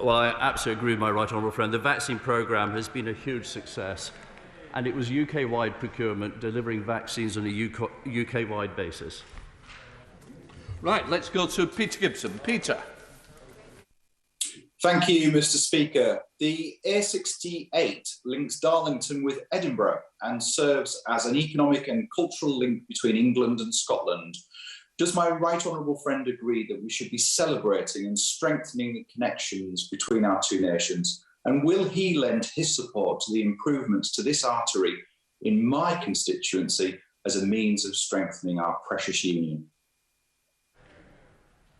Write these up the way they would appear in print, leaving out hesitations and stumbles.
Well, I absolutely agree with my right honourable friend. The vaccine programme has been a huge success, and it was UK-wide procurement delivering vaccines on a UK-wide basis. Right, let's go to Peter Gibson. Peter. Thank you, Mr. Speaker. The A68 links Darlington with Edinburgh and serves as an economic and cultural link between England and Scotland. Does my right honourable friend agree that we should be celebrating and strengthening the connections between our two nations? And will he lend his support to the improvements to this artery in my constituency as a means of strengthening our precious union?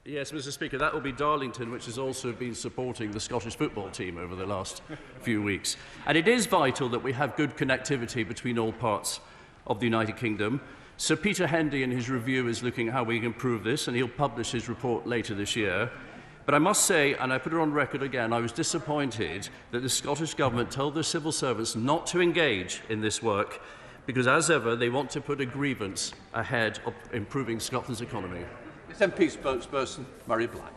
Yes, Mr. Speaker, that will be Darlington, which has also been supporting the Scottish football team over the last few weeks. And it is vital that we have good connectivity between all parts of the United Kingdom. Sir Peter Hendy in his review is looking at how we can improve this, and he'll publish his report later this year. But I must say, and I put it on record again, I was disappointed that the Scottish Government told their civil servants not to engage in this work, because as ever, they want to put a grievance ahead of improving Scotland's economy. SNP spokesperson Murray Black.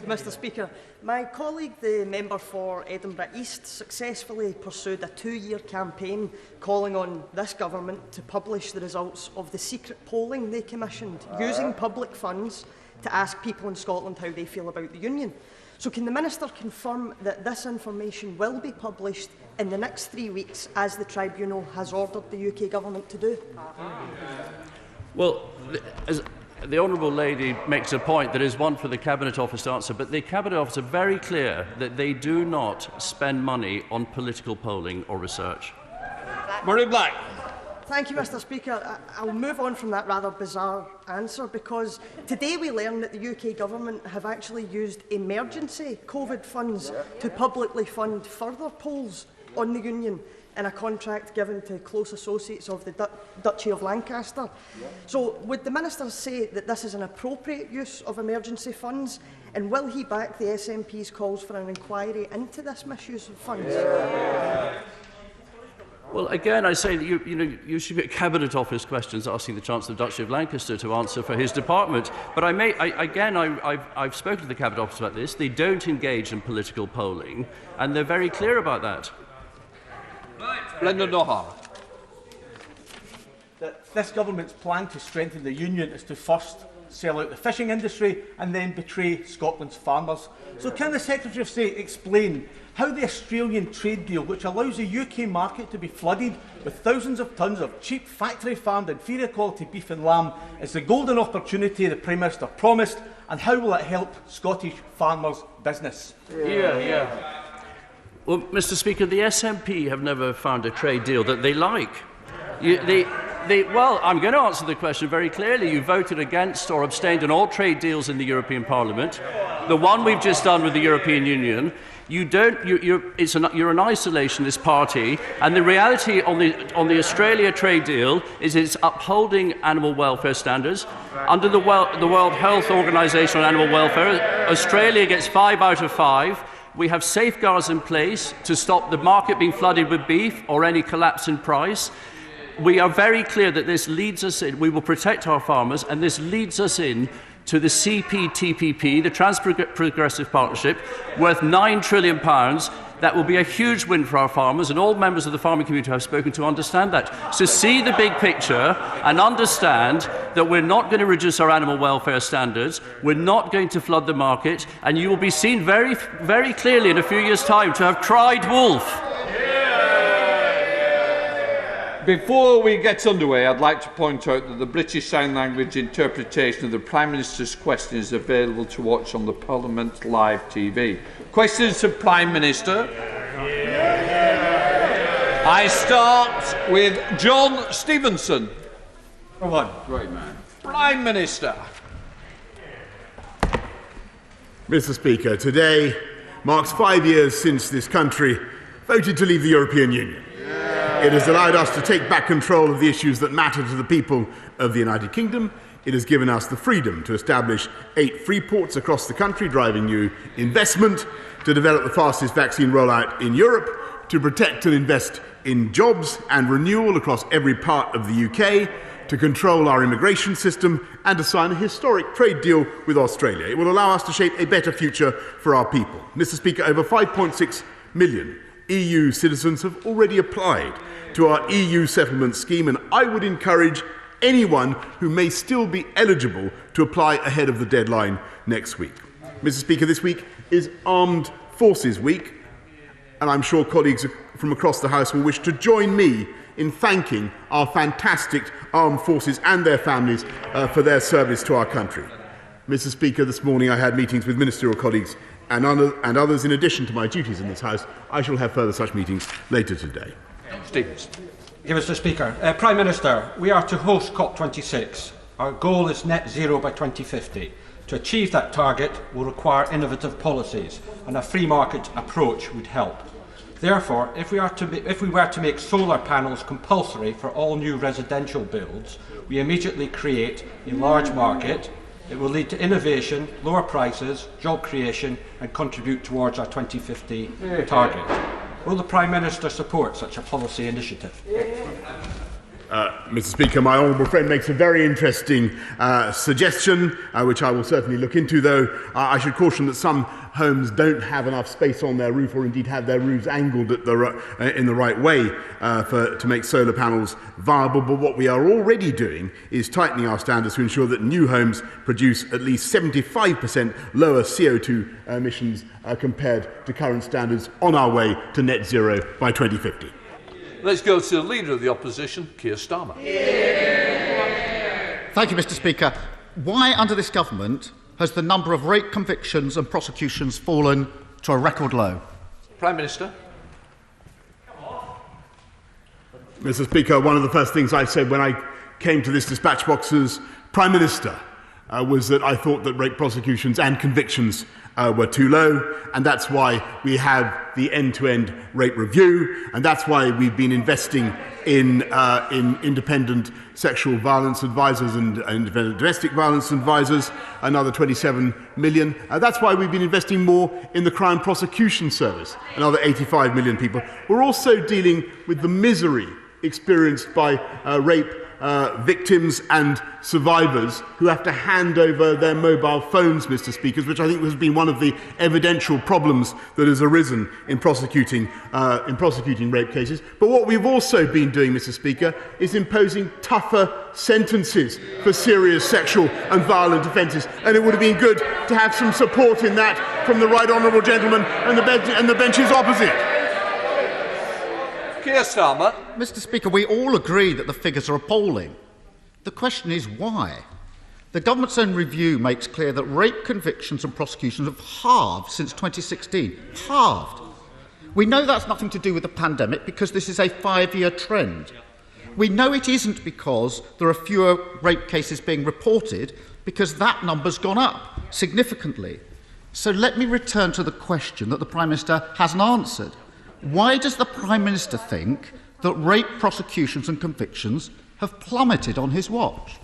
Mr. Speaker, my colleague, the member for Edinburgh East, successfully pursued a 2-year campaign calling on this government to publish the results of the secret polling they commissioned using public funds to ask people in Scotland how they feel about the Union. So can the Minister confirm that this information will be published in the next 3 weeks, as the Tribunal has ordered the UK Government to do? Well, as the Honourable Lady makes a point that is one for the Cabinet Office to answer, but the Cabinet Office are very clear that they do not spend money on political polling or research. Murray Black. Thank you, Mr. Speaker. I'll move on from that rather bizarre answer, because today we learned that the UK Government have actually used emergency COVID funds to publicly fund further polls on the Union in a contract given to close associates of the Duchy of Lancaster. So would the Minister say that this is an appropriate use of emergency funds, and will he back the SNP's calls for an inquiry into this misuse of funds? Well, again, I say that you should get Cabinet Office questions asking the Chancellor of the Duchy of Lancaster to answer for his department. But I've spoken to the Cabinet Office about this. They don't engage in political polling, and they're very clear about that. Brendan O'Hara. This government's plan to strengthen the union is to first sell out the fishing industry and then betray Scotland's farmers. So can the Secretary of State explain how the Australian trade deal, which allows the UK market to be flooded with thousands of tonnes of cheap factory-farmed inferior quality beef and lamb, is the golden opportunity the Prime Minister promised, and how will it help Scottish farmers' business? Well, Mr. Speaker, the SNP have never found a trade deal that they like. Well, I'm going to answer the question very clearly. You voted against or abstained on all trade deals in the European Parliament. The one we've just done with the European Union, you're an isolationist party, and the reality on the Australia trade deal is it's upholding animal welfare standards. Under the World Health Organization on animal welfare, Australia gets 5 out of 5. We have safeguards in place to stop the market being flooded with beef or any collapse in price. We are very clear that this leads us in, we will protect our farmers, and this leads us in to the CPTPP, the Trans-Progressive Partnership, worth £9 trillion. That will be a huge win for our farmers, and all members of the farming community I've spoken to understand that. So see the big picture and understand that we're not going to reduce our animal welfare standards, we're not going to flood the market, and you will be seen very, very clearly in a few years' time to have cried wolf. Before we get underway, I'd like to point out that the British Sign Language interpretation of the Prime Minister's question is available to watch on the Parliament Live TV. Questions to Prime Minister. I start with John Stevenson. Come on. Great man. Prime Minister. Mr. Speaker, today marks 5 years since this country voted to leave the European Union. It has allowed us to take back control of the issues that matter to the people of the United Kingdom. It has given us the freedom to establish 8 free ports across the country, driving new investment, to develop the fastest vaccine rollout in Europe, to protect and invest in jobs and renewal across every part of the UK, to control our immigration system and to sign a historic trade deal with Australia. It will allow us to shape a better future for our people. Mr. Speaker, over 5.6 million EU citizens have already applied to our EU settlement scheme, and I would encourage anyone who may still be eligible to apply ahead of the deadline next week. Mr. Speaker, this week is Armed Forces Week, and I'm sure colleagues from across the House will wish to join me in thanking our fantastic armed forces and their families for their service to our country. Mr. Speaker, this morning I had meetings with ministerial colleagues and others in addition to my duties in this House. I shall have further such meetings later today. Stevens. Mr. Speaker, Prime Minister, we are to host COP26. Our goal is net zero by 2050. To achieve that target will require innovative policies, and a free market approach would help. Therefore, if we were to make solar panels compulsory for all new residential builds, we immediately create a large market. It will lead to innovation, lower prices, job creation, and contribute towards our 2050 target. Will the Prime Minister support such a policy initiative? Mr. Speaker, my honourable friend makes a very interesting suggestion, which I will certainly look into, though I should caution that some homes don't have enough space on their roof, or indeed have their roofs angled in the right way to make solar panels viable. But what we are already doing is tightening our standards to ensure that new homes produce at least 75% lower CO2 emissions compared to current standards, on our way to net zero by 2050. Let's go to the Leader of the Opposition, Keir Starmer. Thank you, Mr. Speaker. Why, under this government, has the number of rape convictions and prosecutions fallen to a record low? Prime Minister. Mr. Speaker, one of the first things I said when I came to this dispatch box as Prime Minister was that I thought that rape prosecutions and convictions were too low, and that's why we have the end-to-end rape review, and that's why we've been investing in independent sexual violence advisors and independent domestic violence advisors, another 27 million. That's why we've been investing more in the Crime Prosecution Service, another 85 million people. We're also dealing with the misery experienced by rape victims and survivors who have to hand over their mobile phones, Mr. Speaker, which I think has been one of the evidential problems that has arisen in prosecuting rape cases. But what we've also been doing, Mr. Speaker, is imposing tougher sentences for serious sexual and violent offences, and it would have been good to have some support in that from the right honourable gentleman and the benches opposite. Keir Starmer. Mr. Speaker, we all agree that the figures are appalling. The question is why? The government's own review makes clear that rape convictions and prosecutions have halved since 2016. Halved. We know that's nothing to do with the pandemic because this is a 5-year trend. We know it isn't because there are fewer rape cases being reported, because that number's gone up significantly. So let me return to the question that the Prime Minister hasn't answered. Why does the Prime Minister think that rape prosecutions and convictions have plummeted on his watch?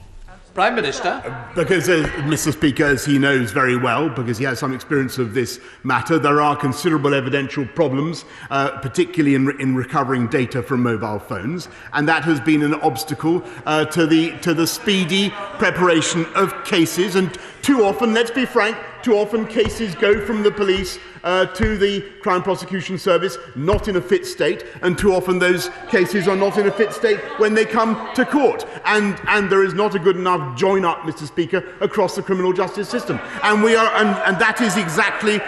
Prime Minister. Because, Mr. Speaker, as he knows very well, because he has some experience of this matter, there are considerable evidential problems, particularly in recovering data from mobile phones, and that has been an obstacle to the speedy preparation of cases. And too often, let's be frank, too often cases go from the police to the Crime Prosecution Service not in a fit state, and too often those cases are not in a fit state when they come to court. And there is not a good enough join-up, Mr. Speaker, across the criminal justice system. And that is exactly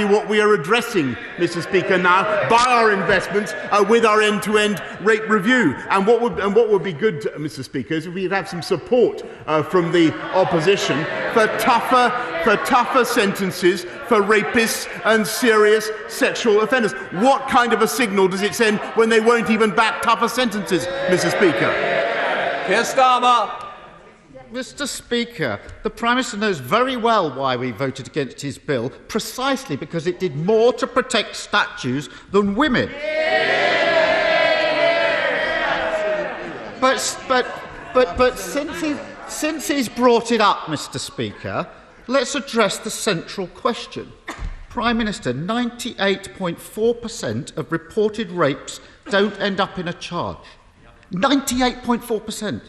what we are addressing, Mr. Speaker, now by our investments with our end-to-end rape review. And what would be good, Mr. Speaker, is if we could have some support from the opposition for tougher sentences for rapists and serious sexual offenders. What kind of a signal does it send when they won't even back tougher sentences, Mr. Speaker? Keir Starmer. Mr. Speaker, the Prime Minister knows very well why we voted against his bill, precisely because it did more to protect statues than women. But since he's brought it up, Mr. Speaker, let's address the central question. Prime Minister, 98.4% of reported rapes don't end up in a charge. 98.4%.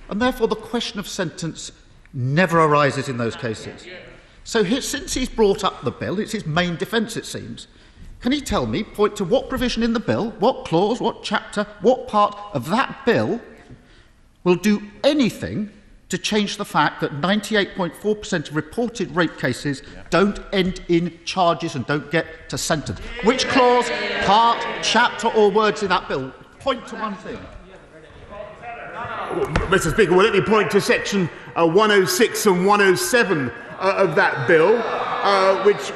and therefore the question of sentence never arises in those cases. So since he's brought up the bill, it's his main defence, it seems, can he tell me, point to what provision in the bill, what clause, what chapter, what part of that bill will do anything to change the fact that 98.4% of reported rape cases don't end in charges and don't get to sentence? Which clause, part, chapter or words in that bill? Point to one thing. Mr. Speaker, well, let me point to section 106 and 107 of that bill,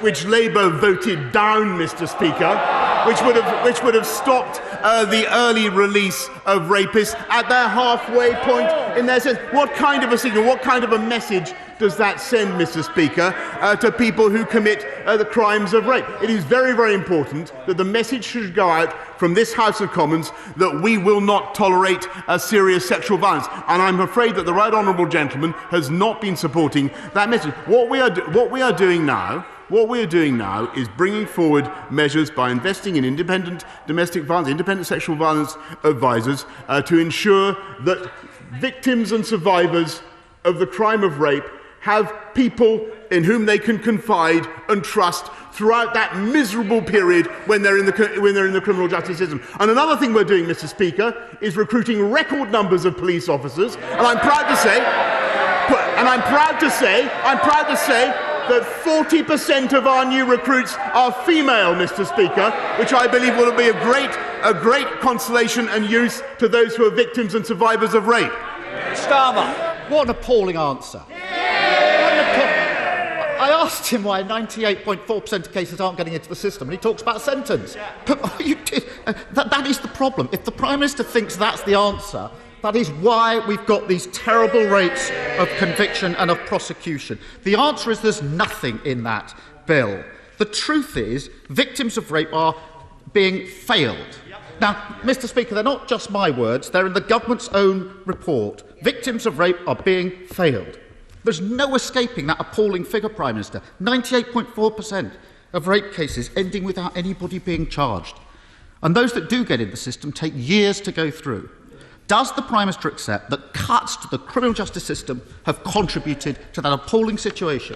which Labour voted down, Mr. Speaker, which would have stopped the early release of rapists at their halfway point in their sense. What kind of a signal, what kind of a message does that send, Mr. Speaker, to people who commit the crimes of rape? It is very, very important that the message should go out from this House of Commons that we will not tolerate serious sexual violence. And I'm afraid that the right honourable gentleman has not been supporting that message. What we are doing now is bringing forward measures by investing in independent domestic violence, independent sexual violence advisors to ensure that victims and survivors of the crime of rape have people in whom they can confide and trust throughout that miserable period when they're in the criminal justice system. And another thing we're doing, Mr. Speaker, is recruiting record numbers of police officers. And I'm proud to say that 40% of our new recruits are female, Mr. Speaker, which I believe will be a great consolation and use to those who are victims and survivors of rape. Starmer. What an appalling answer. I asked him why 98.4% of cases aren't getting into the system, and he talks about a sentence. But that is the problem. If the Prime Minister thinks that's the answer, that is why we've got these terrible rates of conviction and of prosecution. The answer is there's nothing in that bill. The truth is, victims of rape are being failed. Now, Mr. Speaker, they're not just my words, they're in the government's own report. Victims of rape are being failed. There's no escaping that appalling figure, Prime Minister. 98.4% of rape cases ending without anybody being charged. And those that do get in the system take years to go through. Does the Prime Minister accept that cuts to the criminal justice system have contributed to that appalling situation?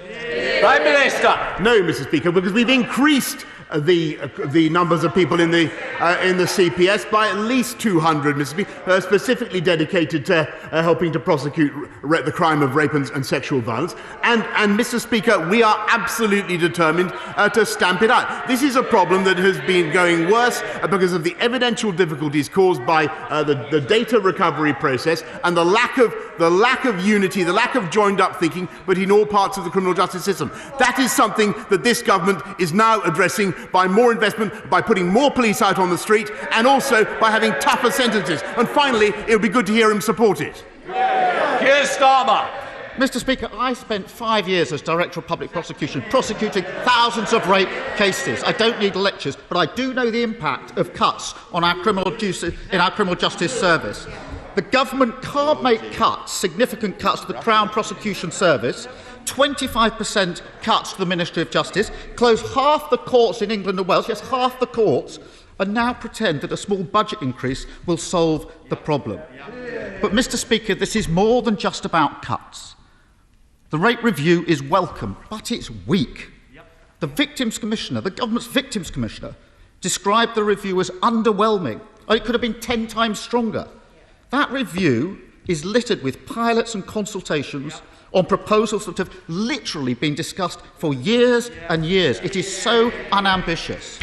Prime Minister. No, Mr. Speaker, because we've increased the numbers of people in the CPS by at least 200, Mr. Speaker, specifically dedicated to helping to prosecute the crime of rape and sexual violence. And, Mr. Speaker, we are absolutely determined to stamp it out. This is a problem that has been going worse because of the evidential difficulties caused by the data recovery process and the lack of unity, the lack of joined-up thinking between all parts of the criminal justice system. That is something that this government is now addressing by more investment, by putting more police out on the street, and also by having tougher sentences. And finally, it would be good to hear him support it. Keir Starmer. Mr. Speaker, I spent 5 years as Director of Public Prosecution prosecuting thousands of rape cases. I don't need lectures, but I do know the impact of cuts on our criminal justice service. The government can't make cuts, significant cuts to the Crown Prosecution Service, 25% cuts to the Ministry of Justice, close half the courts in England and Wales, yes, half the courts, and now pretend that a small budget increase will solve the problem. But, Mr. Speaker, this is more than just about cuts. The rate review is welcome, but it's weak. The Victims Commissioner, the government's Victims Commissioner, described the review as underwhelming. It could have been 10 times stronger. That review is littered with pilots and consultations on proposals that have literally been discussed for years and years. It is so unambitious.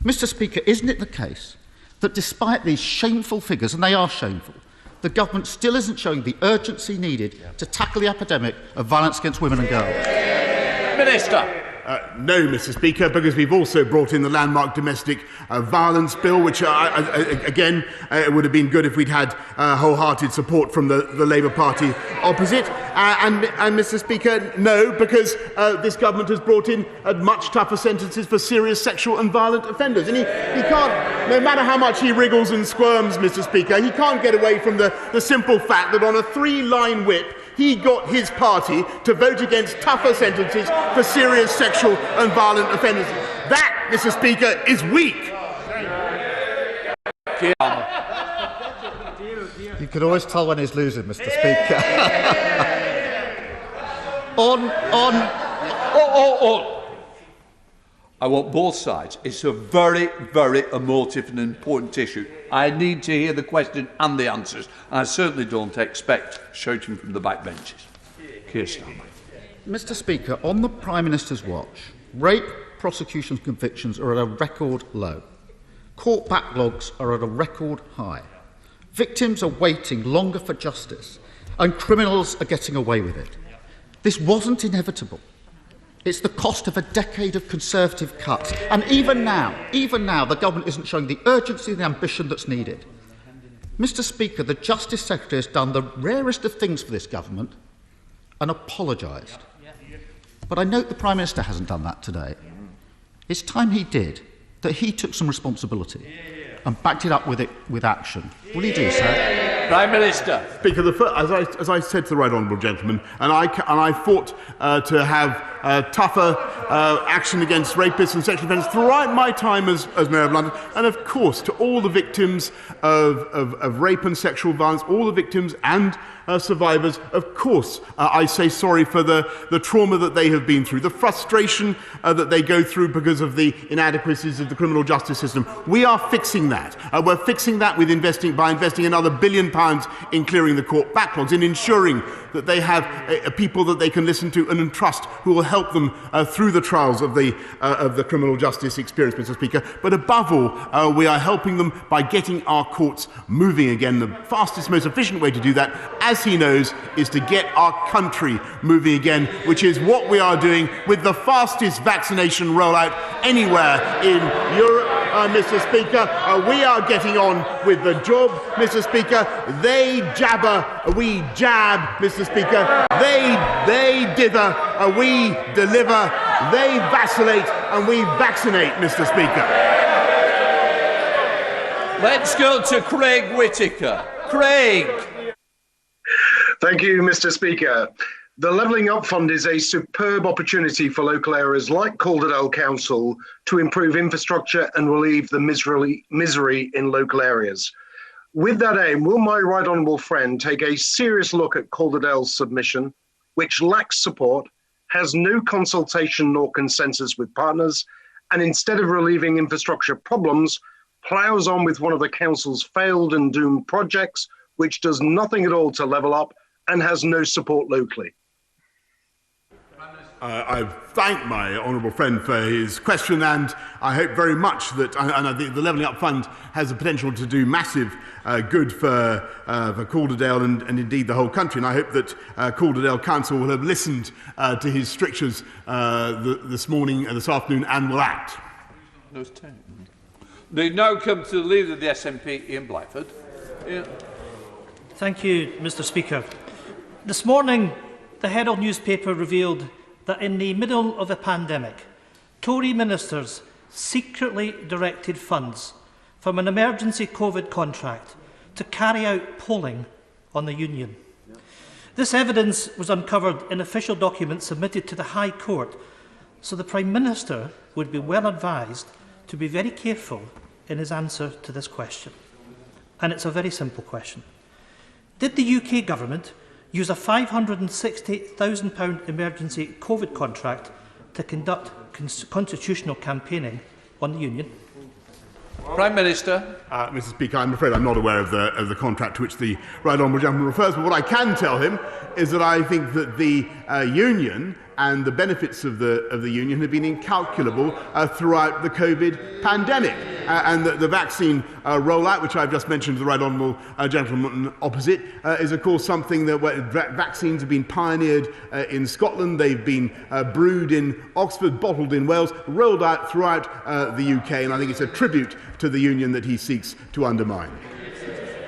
Mr. Speaker, isn't it the case that despite these shameful figures, and they are shameful, the government still isn't showing the urgency needed to tackle the epidemic of violence against women and girls? Minister. No, Mr. Speaker, because we've also brought in the landmark domestic violence bill, which, again, it would have been good if we'd had wholehearted support from the Labour Party opposite. And, Mr. Speaker, no, because this government has brought in much tougher sentences for serious sexual and violent offenders. And he can't, no matter how much he wriggles and squirms, Mr. Speaker, he can't get away from the simple fact that on a 3-line whip, he got his party to vote against tougher sentences for serious sexual and violent offenders. That, Mr. Speaker, is weak. You can always tell when he's losing, Mr. Speaker. I want both sides. It's a very, very emotive and important issue. I need to hear the question and the answers. And I certainly don't expect shouting from the back benches. Keir Starmer. Mr. Speaker, on the Prime Minister's watch, rape prosecutions and convictions are at a record low. Court backlogs are at a record high. Victims are waiting longer for justice, and criminals are getting away with it. This wasn't inevitable. It's the cost of a decade of Conservative cuts. And even now, the government isn't showing the urgency and the ambition that's needed. Mr. Speaker, the Justice Secretary has done the rarest of things for this government and apologised. But I note the Prime Minister hasn't done that today. It's time he did, that he took some responsibility and backed it up with action. Will he do so? Prime Minister. Speaker, as I said to the right honourable gentleman, and I fought to have tougher action against rapists and sexual offenders throughout my time as Mayor of London, and of course to all the victims of rape and sexual violence, all the victims and survivors, of course, I say sorry for the trauma that they have been through, the frustration that they go through because of the inadequacies of the criminal justice system. We are fixing that. We're fixing that by investing another £1 billion in clearing the court backlogs, in ensuring that they have people that they can listen to and entrust who will help them through the trials of the criminal justice experience, Mr. Speaker. But above all, we are helping them by getting our courts moving again. The fastest, most efficient way to do that, as he knows, is to get our country moving again, which is what we are doing with the fastest vaccination rollout anywhere in Europe, Mr. Speaker. We are getting on with the job, Mr. Speaker. They jabber, we jab, Mr. Speaker. They dither, we deliver. They vacillate, and we vaccinate, Mr. Speaker. Let's go to Craig Whittaker. Craig. Thank you, Mr. Speaker. The Levelling Up Fund is a superb opportunity for local areas like Calderdale Council to improve infrastructure and relieve the misery in local areas. With that aim, will my right honourable friend take a serious look at Calderdale's submission, which lacks support, has no consultation nor consensus with partners, and instead of relieving infrastructure problems, ploughs on with one of the council's failed and doomed projects, which does nothing at all to level up and has no support locally? I thank my honourable friend for his question, and I hope very much that I think the Levelling Up Fund has the potential to do massive good for Calderdale and indeed the whole country. And I hope that Calderdale Council will have listened to his strictures this afternoon, and will act. They now come to the leader of the SNP, Ian Blackford. Ian. Thank you, Mr. Speaker. This morning, the Herald newspaper revealed that in the middle of a pandemic, Tory ministers secretly directed funds from an emergency COVID contract to carry out polling on the Union. This evidence was uncovered in official documents submitted to the High Court, so the Prime Minister would be well advised to be very careful in his answer to this question. And it's a very simple question. Did the UK Government use a £560,000 emergency COVID contract to conduct constitutional campaigning on the Union? Prime Minister. Mr. Speaker, I'm afraid I'm not aware of the contract to which the right honourable gentleman refers, but what I can tell him is that I think that the Union and the benefits of the Union have been incalculable throughout the COVID pandemic. And the vaccine rollout, which I've just mentioned to the right honourable gentleman opposite, is of course something that vaccines have been pioneered in Scotland, they've been brewed in Oxford, bottled in Wales, rolled out throughout the UK, and I think it's a tribute to the Union that he seeks to undermine.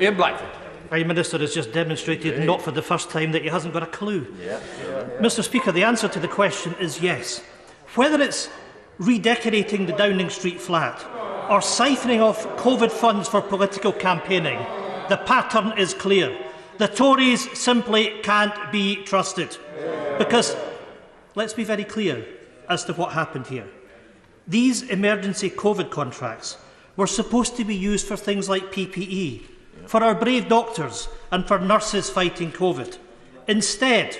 Ian Blackford. Prime Minister has just demonstrated, not for the first time, that he hasn't got a clue. Mr. Speaker, the answer to the question is yes. Whether it's redecorating the Downing Street flat or siphoning off COVID funds for political campaigning, the pattern is clear. The Tories simply can't be trusted. Because, let's be very clear as to what happened here. These emergency COVID contracts were supposed to be used for things like PPE, for our brave doctors and for nurses fighting COVID. Instead,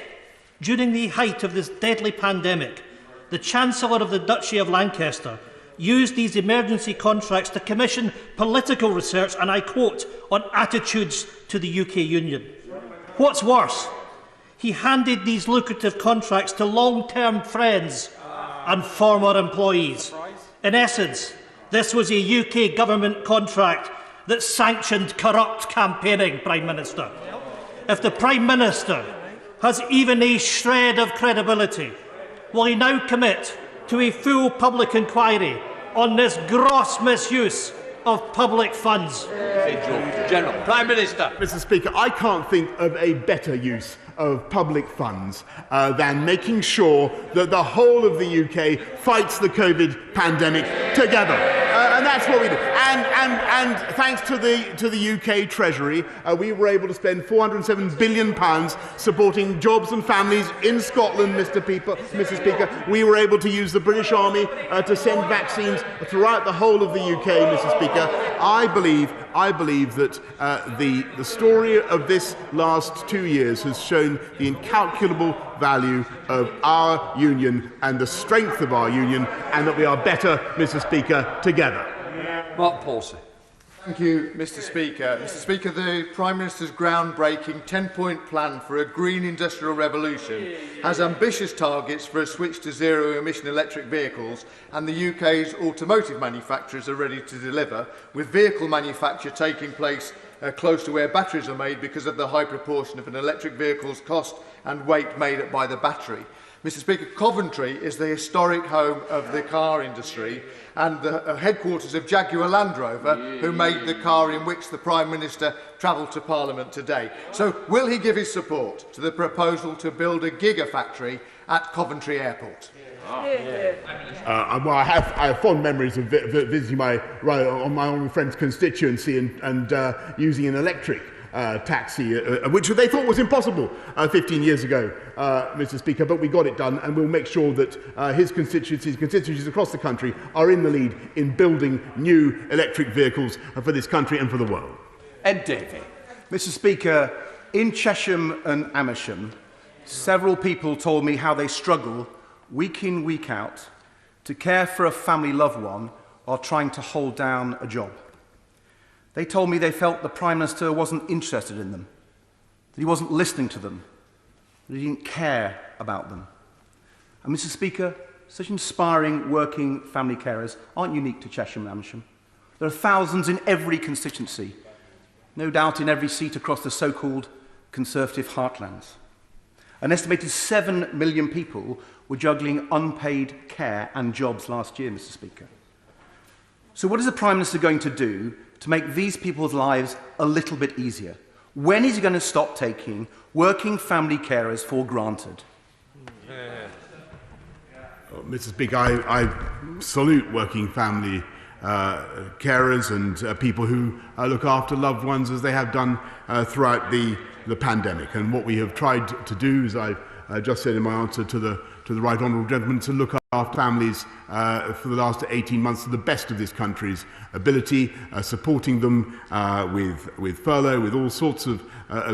during the height of this deadly pandemic, the Chancellor of the Duchy of Lancaster used these emergency contracts to commission political research, and I quote, on attitudes to the UK Union. What's worse, he handed these lucrative contracts to long-term friends and former employees. In essence, this was a UK government contract that sanctioned corrupt campaigning, Prime Minister. If the Prime Minister has even a shred of credibility, will he now commit to a full public inquiry on this gross misuse of public funds? General. Prime Minister. Mr. Speaker, I can't think of a better use of public funds than making sure that the whole of the UK fights the COVID pandemic together. And that's what we do. And thanks to the UK Treasury, we were able to spend £407 billion supporting jobs and families in Scotland, Mr. Speaker. We were able to use the British Army to send vaccines throughout the whole of the UK, Mr. Speaker. I believe that the story of this last 2 years has shown the incalculable value of our union and the strength of our union, and that we are better, Mr. Speaker, together. Mark Palsey. Thank you, Mr. Speaker. Mr. Speaker, the Prime Minister's groundbreaking 10-point plan for a green industrial revolution has ambitious targets for a switch to zero-emission electric vehicles, and the UK's automotive manufacturers are ready to deliver, with vehicle manufacture taking place close to where batteries are made because of the high proportion of an electric vehicle's cost and weight made up by the battery. Mr. Speaker, Coventry is the historic home of the car industry and the headquarters of Jaguar Land Rover, who made the car in which the Prime Minister travelled to Parliament today. So will he give his support to the proposal to build a gigafactory at Coventry Airport? Well, I have fond memories of visiting my own friend's constituency and using an electric taxi, which they thought was impossible 15 years ago, Mr. Speaker, but we got it done, and we'll make sure that his constituencies across the country are in the lead in building new electric vehicles for this country and for the world. Ed Davey. Mr. Speaker, in Chesham and Amersham, several people told me how they struggle week in, week out to care for a family loved one while trying to hold down a job. They told me they felt the Prime Minister wasn't interested in them, that he wasn't listening to them, that he didn't care about them. And Mr. Speaker, such inspiring working family carers aren't unique to Chesham and Amersham. There are thousands in every constituency, no doubt in every seat across the so-called Conservative heartlands. An estimated 7 million people were juggling unpaid care and jobs last year, Mr. Speaker. So what is the Prime Minister going to do to make these people's lives a little bit easier? When is he going to stop taking working family carers for granted? Mr. Speaker, I salute working family carers and people who look after loved ones as they have done throughout the pandemic. And what we have tried to do, as I just said in my answer to the right honourable gentleman, to look after families for the last 18 months to the best of this country's ability, supporting them with furlough, with all sorts of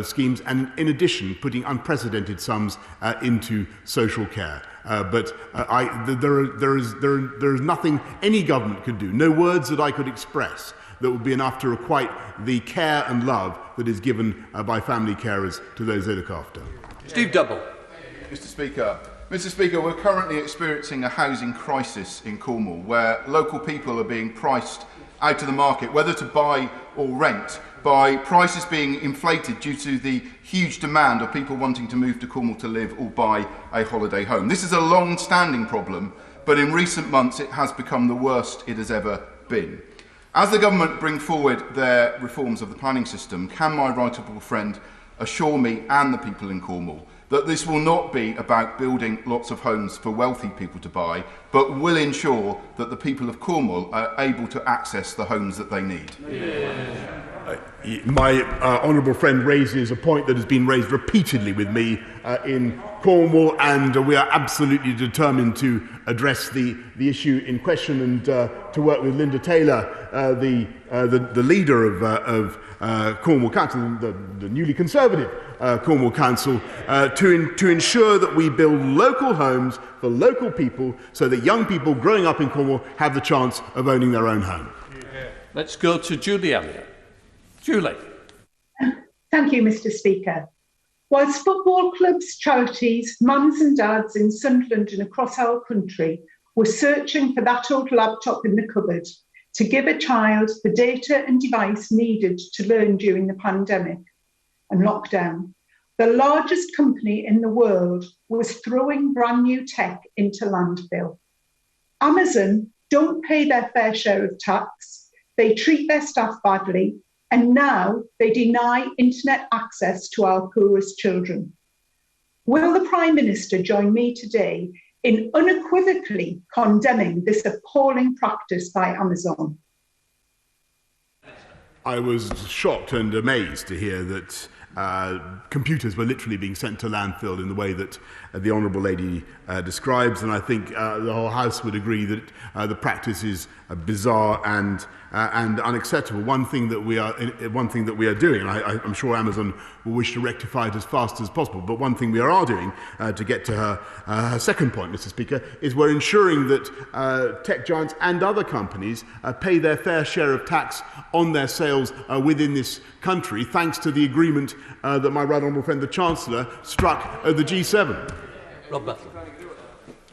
schemes, and in addition putting unprecedented sums into social care. But there is nothing any government could do, no words that I could express that would be enough to requite the care and love that is given by family carers to those they look after. Steve Double. Mr. Speaker. Mr. Speaker, we're currently experiencing a housing crisis in Cornwall where local people are being priced out of the market, whether to buy or rent, by prices being inflated due to the huge demand of people wanting to move to Cornwall to live or buy a holiday home. This is a long-standing problem, but in recent months it has become the worst it has ever been. As the government bring forward their reforms of the planning system, can my right honourable friend assure me and the people in Cornwall that this will not be about building lots of homes for wealthy people to buy, but will ensure that the people of Cornwall are able to access the homes that they need? My honourable friend raises a point that has been raised repeatedly with me in Cornwall, and we are absolutely determined to address the issue in question and to work with Linda Taylor, the leader of Cornwall Council, the newly Conservative Cornwall Council, to ensure that we build local homes for local people so that young people growing up in Cornwall have the chance of owning their own home. Let's go to Julie Elliott. Julie. Thank you, Mr. Speaker. Whilst football clubs, charities, mums and dads in Sunderland and across our country were searching for that old laptop in the cupboard to give a child the data and device needed to learn during the pandemic and lockdown, the largest company in the world was throwing brand new tech into landfill. Amazon don't pay their fair share of tax, they treat their staff badly, and now they deny internet access to our poorest children. Will the Prime Minister join me today in unequivocally condemning this appalling practice by Amazon? I was shocked and amazed to hear that computers were literally being sent to landfill in the way that the Honourable Lady describes, and I think the whole House would agree that the practice is bizarre and unacceptable. One thing that we are doing, and I'm sure Amazon will wish to rectify it as fast as possible, but one thing we are doing to get to her second point, Mr. Speaker, is we're ensuring that tech giants and other companies pay their fair share of tax on their sales within this country, thanks to the agreement that my right honourable friend the Chancellor struck at the G7. Rob Butler.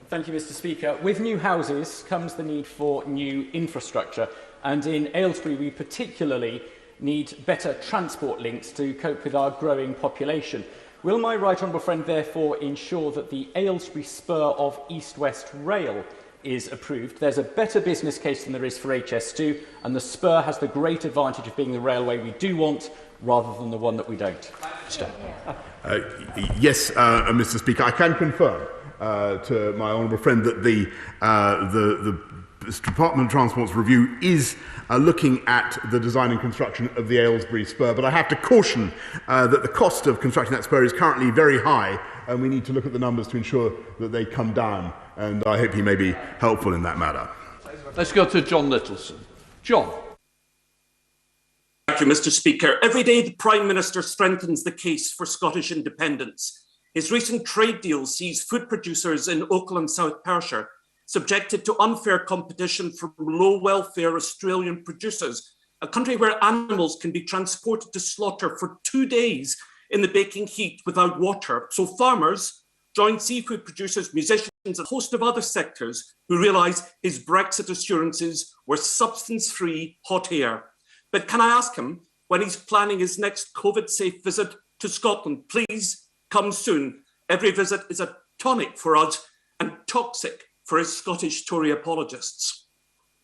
Thank you, Mr. Speaker. With new houses comes the need for new infrastructure, and in Aylesbury we particularly need better transport links to cope with our growing population. Will my right honourable friend therefore ensure that the Aylesbury Spur of East-West Rail is approved? There's a better business case than there is for HS2, and the Spur has the great advantage of being the railway we do want rather than the one that we don't. Yes, Mr. Speaker, I can confirm to my honourable friend that the Department of Transport's review is looking at the design and construction of the Aylesbury Spur, but I have to caution that the cost of constructing that spur is currently very high, and we need to look at the numbers to ensure that they come down, and I hope he may be helpful in that matter. Let's go to John Littleson. John. Thank you, Mr. Speaker. Every day the Prime Minister strengthens the case for Scottish independence. His recent trade deal sees food producers in Oakland, South Perthshire subjected to unfair competition from low-welfare Australian producers, a country where animals can be transported to slaughter for 2 days in the baking heat without water. So farmers join seafood producers, musicians, and a host of other sectors who realise his Brexit assurances were substance-free hot air. But can I ask him, when he's planning his next COVID-safe visit to Scotland, please come soon. Every visit is a tonic for us and toxic for his Scottish Tory apologists.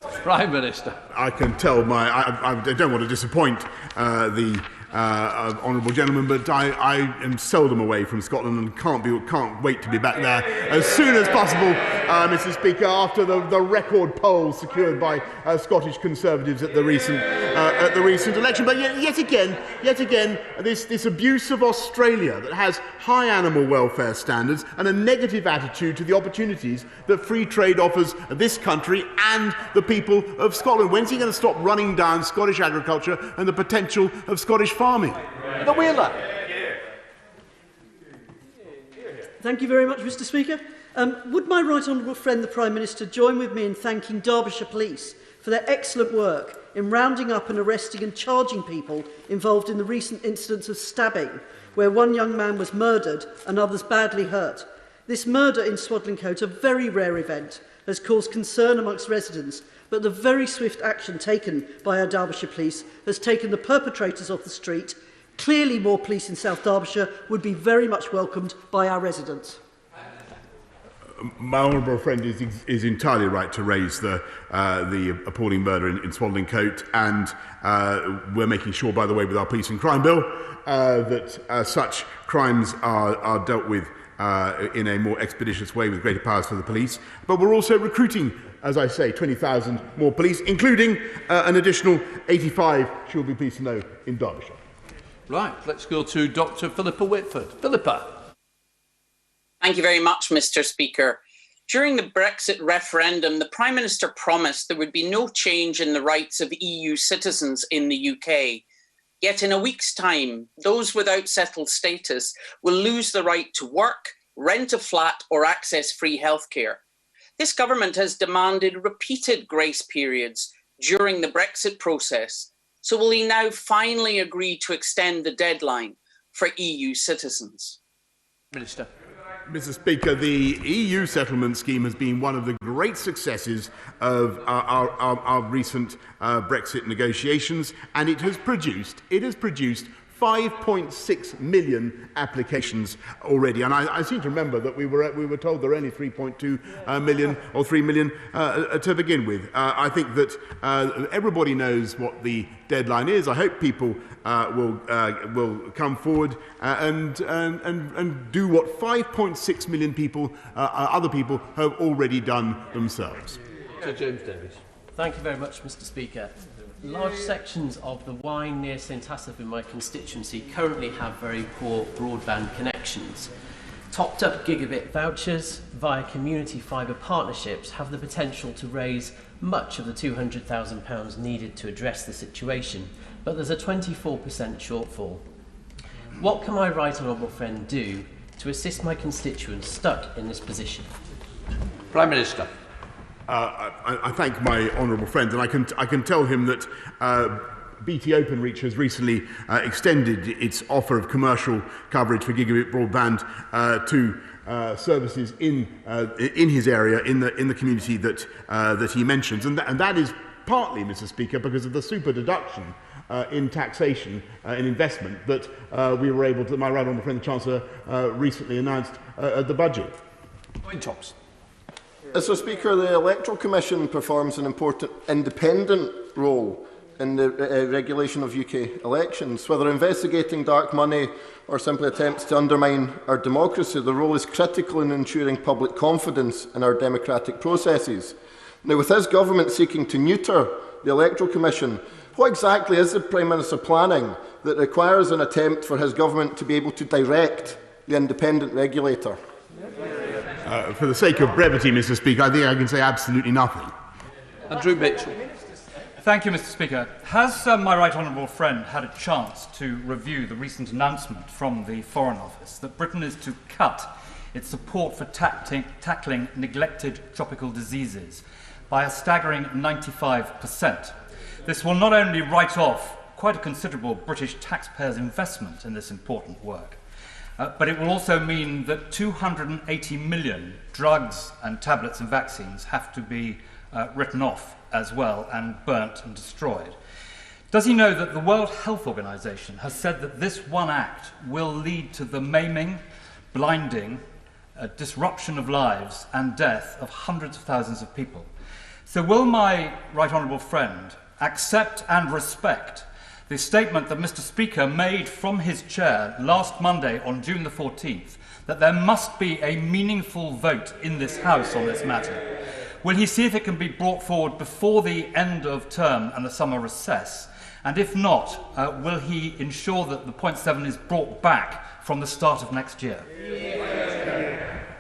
Prime Minister. I can tell I don't want to disappoint the honourable gentleman, but I am seldom away from Scotland and can't wait to be back there as soon as possible, Mr. Speaker, after the record polls secured by Scottish Conservatives at the recent election. But yet again, this abuse of Australia that has high animal welfare standards and a negative attitude to the opportunities that free trade offers this country and the people of Scotland. When's he going to stop running down Scottish agriculture and the potential of Scottish farming? The Wheeler. Thank you very much, Mr. Speaker. Would my right honourable friend, the Prime Minister, join with me in thanking Derbyshire Police for their excellent work in rounding up and arresting and charging people involved in the recent incidents of stabbing, where one young man was murdered and others badly hurt. This murder in Swadlincote, a very rare event, has caused concern amongst residents, but the very swift action taken by our Derbyshire Police has taken the perpetrators off the street. Clearly more police in South Derbyshire would be very much welcomed by our residents. My honourable friend is entirely right to raise the appalling murder in Swadlincote, and we're making sure, by the way, with our police and crime bill, that such crimes are dealt with in a more expeditious way with greater powers for the police. But we're also recruiting, as I say, 20,000 more police, including an additional 85, she'll be pleased to know, in Derbyshire. Right, let's go to Dr. Philippa Whitford. Philippa. Thank you very much, Mr. Speaker. During the Brexit referendum, the Prime Minister promised there would be no change in the rights of EU citizens in the UK. Yet in a week's time, those without settled status will lose the right to work, rent a flat or access free healthcare. This government has demanded repeated grace periods during the Brexit process. So will he now finally agree to extend the deadline for EU citizens? Minister. Mr. Speaker, the EU settlement scheme has been one of the great successes of our recent Brexit negotiations, and it has produced 5.6 million applications already. And I seem to remember that we were told there are only 3.2 million or 3 million to begin with. I think that everybody knows what the deadline is. I hope people will come forward and do what 5.6 million people, other people, have already done themselves. Sir James Davies. Thank you very much, Mr. Speaker. Large sections of the Wine near St Asaph in my constituency currently have very poor broadband connections. Topped up gigabit vouchers via community fibre partnerships have the potential to raise much of the £200,000 needed to address the situation, but there's a 24% shortfall. What can my right honourable friend do to assist my constituents stuck in this position? Prime Minister. I thank my honourable friend, and I can tell him that BT Openreach has recently extended its offer of commercial coverage for gigabit broadband to services in his area, in the community that he mentions, and that is partly, Mr. Speaker, because of the super deduction in taxation in investment that we were able to. My right honourable friend the Chancellor recently announced at the budget. Tops. Mr. Speaker, the Electoral Commission performs an important independent role in the regulation of UK elections. Whether investigating dark money or simply attempts to undermine our democracy, the role is critical in ensuring public confidence in our democratic processes. Now, with his government seeking to neuter the Electoral Commission, what exactly is the Prime Minister planning that requires an attempt for his government to be able to direct the independent regulator? For the sake of brevity, Mr. Speaker, I think I can say absolutely nothing. Andrew Mitchell. Thank you, Mr. Speaker. Has my right honourable friend had a chance to review the recent announcement from the Foreign Office that Britain is to cut its support for tackling neglected tropical diseases by a staggering 95%? This will not only write off quite a considerable British taxpayers' investment in this important work, but it will also mean that 280 million drugs and tablets and vaccines have to be written off as well and burnt and destroyed. Does he know that the World Health Organization has said that this one act will lead to the maiming, blinding, disruption of lives and death of hundreds of thousands of people? So will my right honourable friend accept and respect the statement that Mr. Speaker made from his chair last Monday on June the 14th, that there must be a meaningful vote in this House on this matter? Will he see if it can be brought forward before the end of term and the summer recess? And if not, will he ensure that the point 7 is brought back from the start of next year?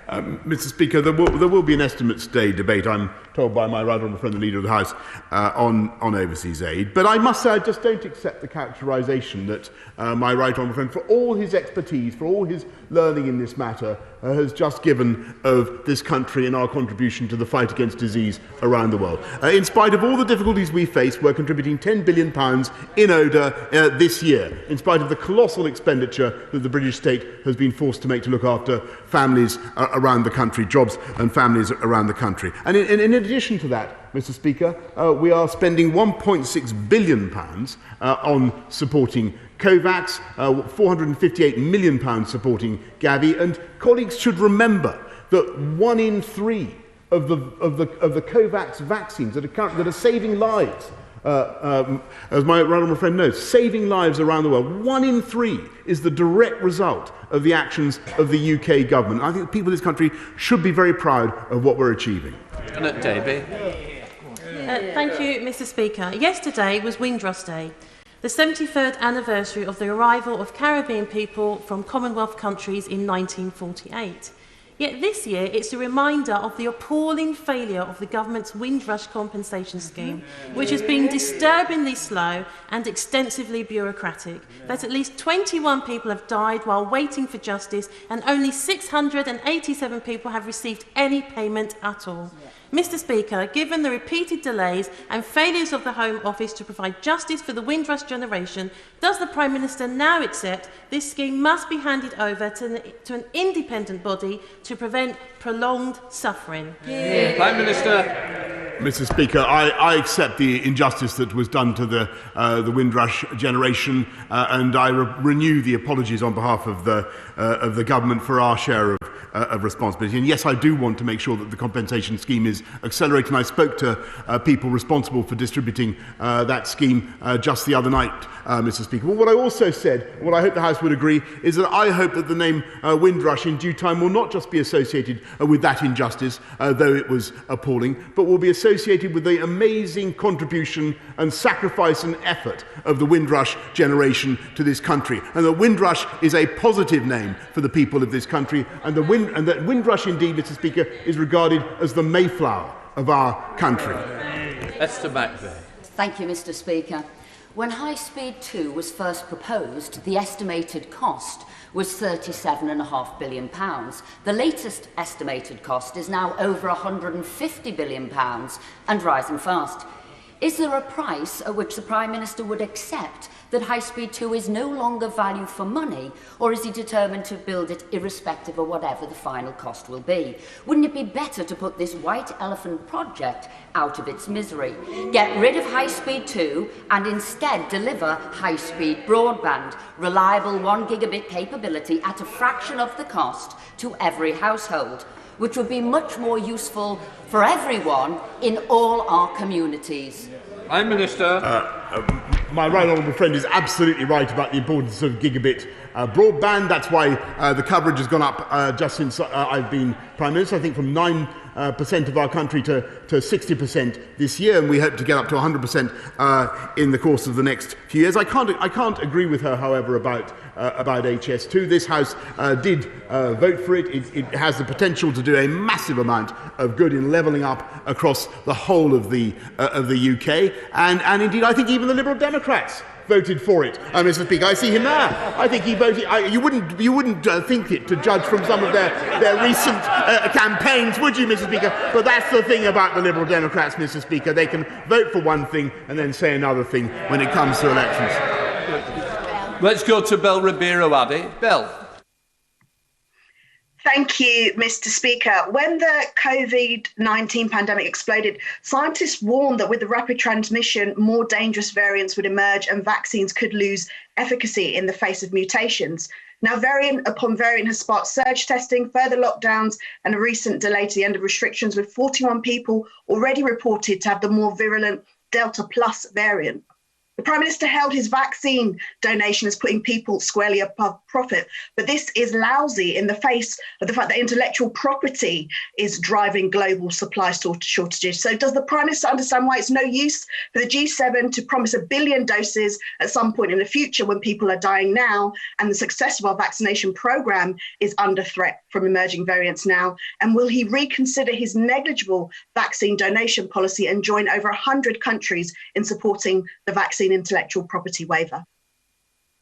Mr. Speaker, there will be an Estimates Day debate, I'm told by my right honourable friend, the Leader of the House, on overseas aid. But I must say I just don't accept the characterisation that my right honourable friend, for all his expertise, for all his learning in this matter, has just given of this country and our contribution to the fight against disease around the world. In spite of all the difficulties we face, we're contributing £10 billion in ODA this year, in spite of the colossal expenditure that the British state has been forced to make to look after families around the country, jobs and families around the country. And in addition to that, Mr. Speaker, we are spending £1.6 billion on supporting COVAX, £458 million supporting Gavi, and colleagues should remember that 1 in 3 of the COVAX vaccines that are saving lives as my honourable friend knows, saving lives around the world. 1 in 3 is the direct result of the actions of the UK government. I think the people of this country should be very proud of what we're achieving. Thank you, Mr. Speaker. Yesterday was Windrush Day, the 73rd anniversary of the arrival of Caribbean people from Commonwealth countries in 1948. Yet this year, it's a reminder of the appalling failure of the government's Windrush compensation scheme, which has been disturbingly slow and extensively bureaucratic, that at least 21 people have died while waiting for justice and only 687 people have received any payment at all. Mr. Speaker, given the repeated delays and failures of the Home Office to provide justice for the Windrush generation, does the Prime Minister now accept this scheme must be handed over to an independent body to prevent prolonged suffering? Prime Minister. Mr. Speaker, I accept the injustice that was done to the Windrush generation, and I renew the apologies on behalf of the government for our share of responsibility. And yes, I do want to make sure that the compensation scheme is accelerated. And I spoke to people responsible for distributing that scheme just the other night, Mr. Speaker. But what I also said, what I hope the House would agree, is that I hope that the name Windrush in due time will not just be associated with that injustice, though it was appalling, but will be associated with the amazing contribution and sacrifice and effort of the Windrush generation to this country. And that Windrush is a positive name for the people of this country, and that Windrush indeed, Mr. Speaker, is regarded as the Mayflower of our country. Esther Macbeth. Thank you, Mr. Speaker. When High Speed 2 was first proposed, the estimated cost was £37.5 billion. The latest estimated cost is now over £150 billion and rising fast. Is there a price at which the Prime Minister would accept that High Speed 2 is no longer value for money, or is he determined to build it irrespective of whatever the final cost will be? Wouldn't it be better to put this white elephant project out of its misery? Get rid of High Speed 2 and instead deliver high-speed broadband, reliable 1 gigabit capability at a fraction of the cost to every household, which would be much more useful for everyone in all our communities. Prime Minister. My right honourable friend is absolutely right about the importance of gigabit broadband. That's why the coverage has gone up just since I've been Prime Minister, I think from 9% of our country to 60% this year, and we hope to get up to 100% in the course of the next few years. I can't agree with her, however, about HS2. This House did vote for it. It has the potential to do a massive amount of good in levelling up across the whole of the UK, and indeed I think even the Liberal Democrats voted for it. Mr. Speaker, I see him there. I think he voted. You wouldn't think it to judge from some of their recent campaigns, would you, Mr. Speaker? But that's the thing about the Liberal Democrats, Mr. Speaker. They can vote for one thing and then say another thing when it comes to elections. Let's go to Bel Ribeiro Addy. Bel. Thank you, Mr. Speaker. When the COVID-19 pandemic exploded, scientists warned that with the rapid transmission, more dangerous variants would emerge and vaccines could lose efficacy in the face of mutations. Now, variant upon variant has sparked surge testing, further lockdowns, and a recent delay to the end of restrictions, with 41 people already reported to have the more virulent Delta Plus variant. The Prime Minister hailed his vaccine donation as putting people squarely above profit, but this is lousy in the face of the fact that intellectual property is driving global supply shortages. So does the Prime Minister understand why it's no use for the G7 to promise 1 billion doses at some point in the future when people are dying now and the success of our vaccination programme is under threat from emerging variants now? And will he reconsider his negligible vaccine donation policy and join over 100 countries in supporting the vaccine intellectual property waiver?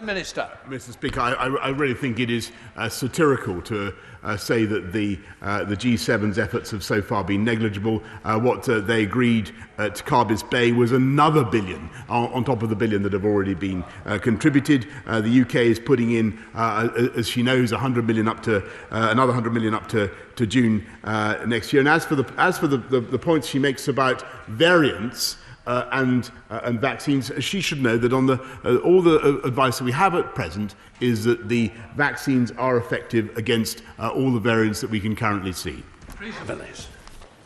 Minister. Mr. Speaker, I really think it is satirical to say that the G7's efforts have so far been negligible. What they agreed at Carbis Bay was another billion on top of the billion that have already been contributed. The UK is putting in, as she knows, 100 million up to another 100 million up to June next year. And as for the points she makes about variants, and vaccines, she should know that on all the advice that we have at present is that the vaccines are effective against all the variants that we can currently see.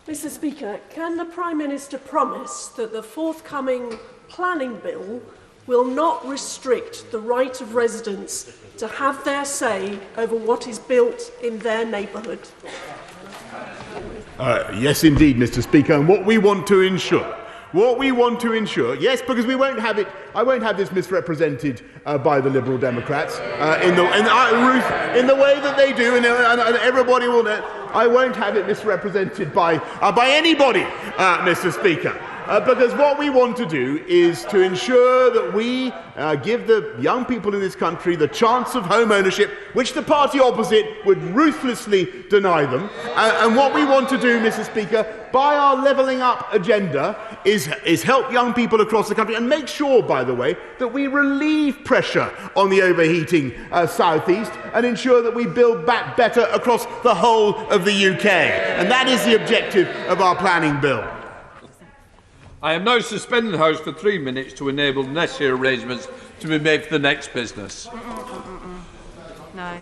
Mr. Speaker, can the Prime Minister promise that the forthcoming planning bill will not restrict the right of residents to have their say over what is built in their neighbourhood. Yes, indeed, Mr. Speaker. And what we want to ensure, yes, because we won't have it, I won't have this misrepresented by the Liberal Democrats in the way that they do, and everybody will know. I won't have it misrepresented by anybody, Mr. Speaker. Because what we want to do is to ensure that we give the young people in this country the chance of home ownership, which the party opposite would ruthlessly deny them. And what we want to do, Mr. Speaker, by our levelling up agenda, is help young people across the country and make sure, by the way, that we relieve pressure on the overheating South East and ensure that we build back better across the whole of the UK. And that is the objective of our planning bill. I am now suspending the House for 3 minutes to enable necessary arrangements to be made for the next business. No.